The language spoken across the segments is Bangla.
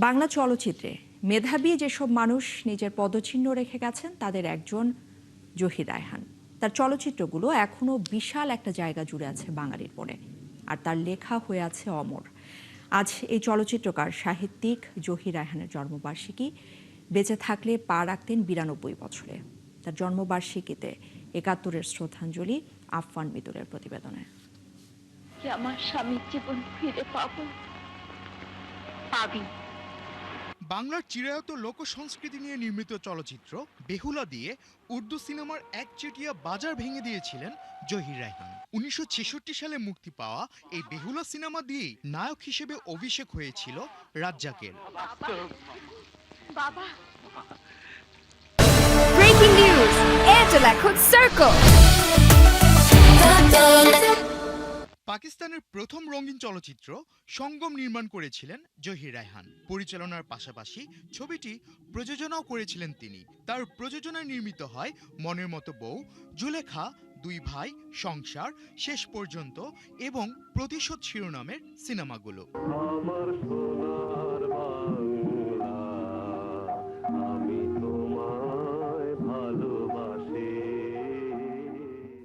বাংলা চলচ্চিত্রে মেধাবী যেসব মানুষ নিজের পদচিহ্ন রেখে গেছেন তাদের একজন জহির রায়হান। তার চলচ্চিত্রগুলো এখনো বিশাল একটা জায়গা জুড়ে আছে বাঙালির মনে, আর তার লেখা হয়ে আছে অমর। আজ এই চলচ্চিত্রকার সাহিত্যিক জহির রায়হানের জন্মবার্ষিকী। বেঁচে থাকলে পা রাখতেন 92 বছরে। তার জন্মবার্ষিকীতে ৭১-এর শ্রদ্ধাঞ্জলি আফফান মিতুলের প্রতিবেদনে। আমার স্বামীর জীবন ফিরে পাবি। বাংলার চিরায়ত লোক সংস্কৃতি নিয়ে নির্মিত চলচ্চিত্র বেহুলা দিয়ে উর্দু সিনেমার একচেটিয়া বাজার ভেঙে দিয়েছিলেন জহির রায়হান। ১৯৬৬ সালে মুক্তি পাওয়া এই বেহুলা সিনেমা দিয়েই নায়ক হিসেবে অভিষেক হয়েছিল রাজ্জাকের। বাবা, ব্রেকিং নিউজ, এয়ারটেল এখন সার্কেল। পাকিস্তানের প্রথম রঙিন চলচ্চিত্র সঙ্গম নির্মাণ করেছিলেন জহির রায়হান। পরিচালনার পাশাপাশি ছবিটি প্রযোজনাও করেছিলেন তিনি। তার প্রযোজনায় নির্মিত হয় মনের মতো বউ, জুলেখা, দুই ভাই, সংসার, শেষ পর্যন্ত এবং প্রতিশোধ শিরোনামের সিনেমাগুলো।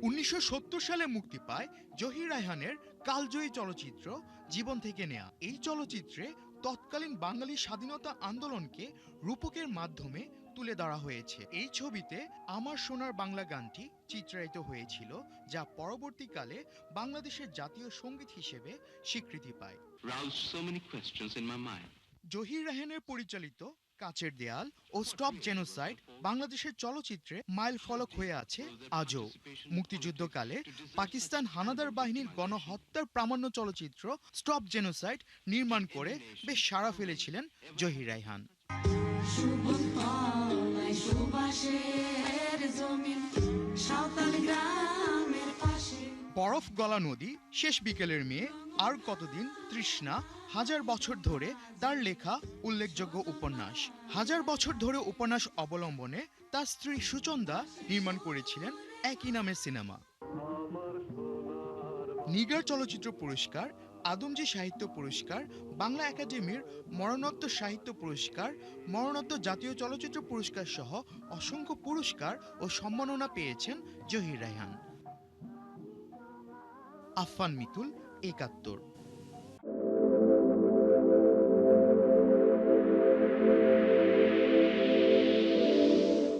১৯৭০ সালে মুক্তি পায় জহির রায়হানের কালজয়ী চলচ্চিত্র জীবন থেকে নেয়া। এই চলচ্চিত্রে তৎকালীন বাঙালি স্বাধীনতা আন্দোলনকে রূপকের মাধ্যমে তুলে ধরা হয়েছে। এই ছবিতে আমার সোনার বাংলা গানটি চিত্রায়িত হয়েছিল, যা পরবর্তীকালে বাংলাদেশের জাতীয় সঙ্গীত হিসেবে স্বীকৃতি পায়। জহির রায়হানের পরিচালিত কাচের দেয়াল ও স্টপ জেনোসাইড বাংলাদেশের চলচ্চিত্রে মাইল ফলক হয়ে আছে আজও। মুক্তিযুদ্ধকালে পাকিস্তান হানাদার বাহিনীর গণহত্যার প্রামাণ্য চলচ্চিত্র স্টপ জেনোসাইড নির্মাণ করে বেশ সাড়া ফেলেছিলেন জহির রায়হান। বরফ গলা নদী, শেষ বিকেলের মেয়ে, আর কতদিন, তৃষ্ণা, হাজার বছর ধরে তার লেখা উল্লেখযোগ্য উপন্যাস। হাজার বছর ধরে উপন্যাস অবলম্বনে তার স্ত্রী সুচন্দা নির্মাণ করেছিলেন একই নামের সিনেমা। নিগার চলচ্চিত্র পুরস্কার, আদমজী সাহিত্য পুরস্কার, বাংলা একাডেমির মরণোত্তর সাহিত্য পুরস্কার, মরণোত্তর জাতীয় চলচ্চিত্র পুরস্কার সহ অসংখ্য পুরস্কার ও সম্মাননা পেয়েছেন জহির রায়হান। আফফান মিতুল, ৭১।